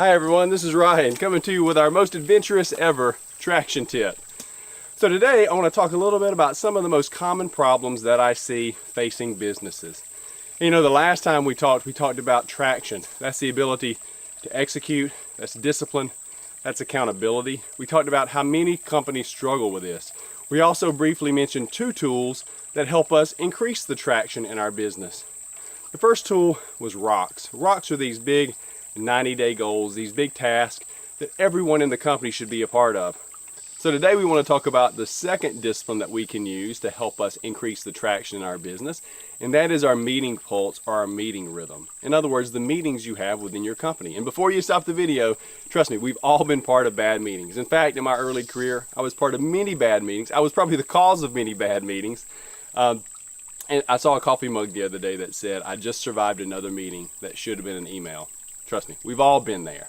Hi everyone, this is Ryan coming to you with our most adventurous ever traction tip. So today I want to talk a little bit about some of the most common problems that I see facing businesses. You know, the last time we talked about traction. That's the ability to execute, that's discipline, that's accountability. We talked about how many companies struggle with this. We also briefly mentioned two tools that help us increase the traction in our business. The first tool was rocks. Rocks are these big 90-day goals, these big tasks that everyone in the company should be a part of. So today we want to talk about the second discipline that we can use to help us increase the traction in our business, and that is our meeting pulse or our meeting rhythm. In other words, the meetings you have within your company. And before you stop the video, trust me, we've all been part of bad meetings. In fact, in my early career, I was part of many bad meetings. I was probably the cause of many bad meetings. And I saw a coffee mug the other day that said, "I just survived another meeting that should have been an email." Trust me, we've all been there.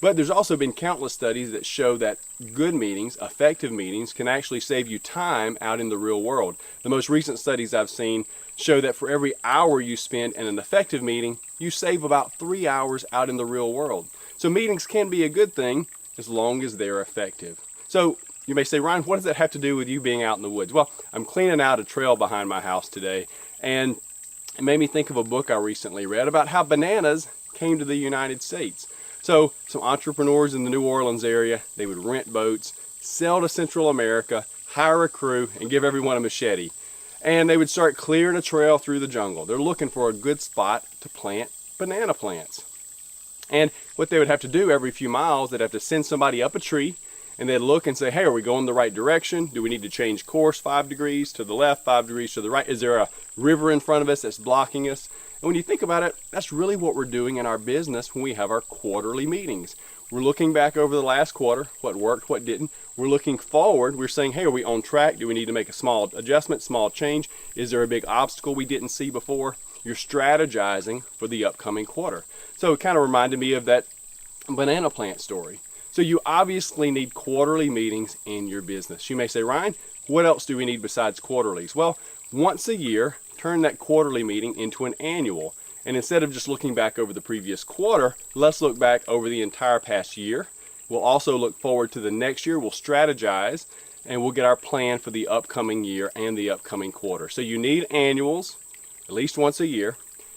But there's also been countless studies that show that good meetings, effective meetings, can actually save you time out in the real world. The most recent studies I've seen show that for every hour you spend in an effective meeting, you save about 3 hours out in the real world. So meetings can be a good thing as long as they're effective. So you may say, Ryan, what does that have to do with you being out in the woods? Well, I'm cleaning out a trail behind my house today, and it made me think of a book I recently read about how bananas came to the United States. So some entrepreneurs in the New Orleans area, they would rent boats, sail to Central America, hire a crew, and give everyone a machete. And they would start clearing a trail through the jungle. They're looking for a good spot to plant banana plants. And what they would have to do every few miles, they'd have to send somebody up a tree, and they'd look and say, hey, are we going the right direction? Do we need to change course 5 degrees to the left, 5 degrees to the right? Is there a river in front of us that's blocking us? And when you think about it, that's really what we're doing in our business when we have our quarterly meetings. We're looking back over the last quarter, what worked, what didn't. We're looking forward. We're saying, hey, are we on track? Do we need to make a small adjustment, small change? Is there a big obstacle we didn't see before? You're strategizing for the upcoming quarter. So it kind of reminded me of that banana plant story. So you obviously need quarterly meetings in your business. You may say, Ryan, what else do we need besides quarterlies? Well, once a year, turn that quarterly meeting into an annual. And instead of just looking back over the previous quarter, let's look back over the entire past year. We'll also look forward to the next year. We'll strategize, and we'll get our plan for the upcoming year and the upcoming quarter. So you need annuals at least once a year.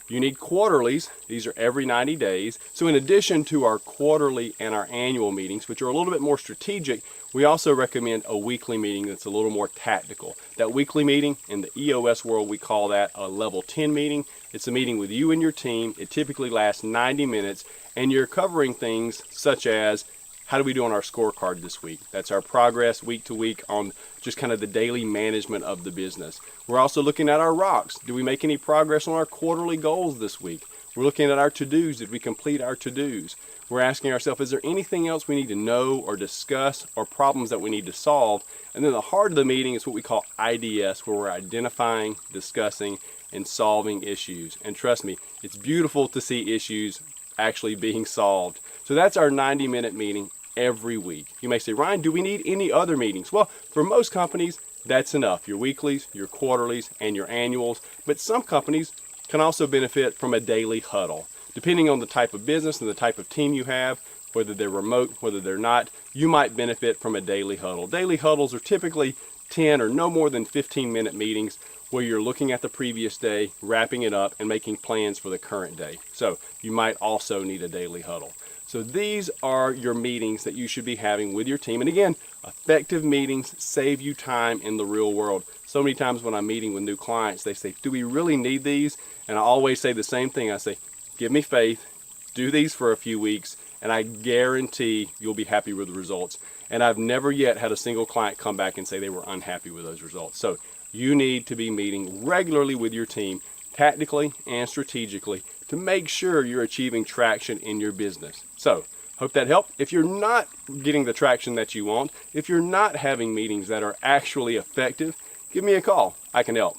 You need quarterlies. These are every 90 days. So in addition to our quarterly and our annual meetings, which are a little bit more strategic, we also recommend a weekly meeting that's a little more tactical. That weekly meeting, in the EOS world, we call that a level 10 meeting. It's a meeting with you and your team. It typically lasts 90 minutes, and you're covering things such as, how do we do on our scorecard this week? That's our progress week to week on just kind of the daily management of the business. We're also looking at our rocks. Do we make any progress on our quarterly goals this week? We're looking at our to-dos. Did we complete our to-dos? We're asking ourselves, is there anything else we need to know or discuss or problems that we need to solve? And then the heart of the meeting is what we call IDS, where we're identifying, discussing, and solving issues. And trust me, it's beautiful to see issues actually being solved. So that's our 90-minute meeting every week. You may say, Ryan, do we need any other meetings? Well, for most companies, that's enough. Your weeklies, your quarterlies, and your annuals. But some companies can also benefit from a daily huddle. Depending on the type of business and the type of team you have, whether they're remote, whether they're not, you might benefit from a daily huddle. Daily huddles are typically 10 or no more than 15-minute meetings where you're looking at the previous day, wrapping it up, and making plans for the current day. So you might also need a daily huddle. So these are your meetings that you should be having with your team. And again, effective meetings save you time in the real world. So many times when I'm meeting with new clients, they say, do we really need these? And I always say the same thing. I say, give me faith, do these for a few weeks, and I guarantee you'll be happy with the results. And I've never yet had a single client come back and say they were unhappy with those results. So you need to be meeting regularly with your team, tactically and strategically, to make sure you're achieving traction in your business. So, hope that helped. If you're not getting the traction that you want, if you're not having meetings that are actually effective, give me a call. I can help.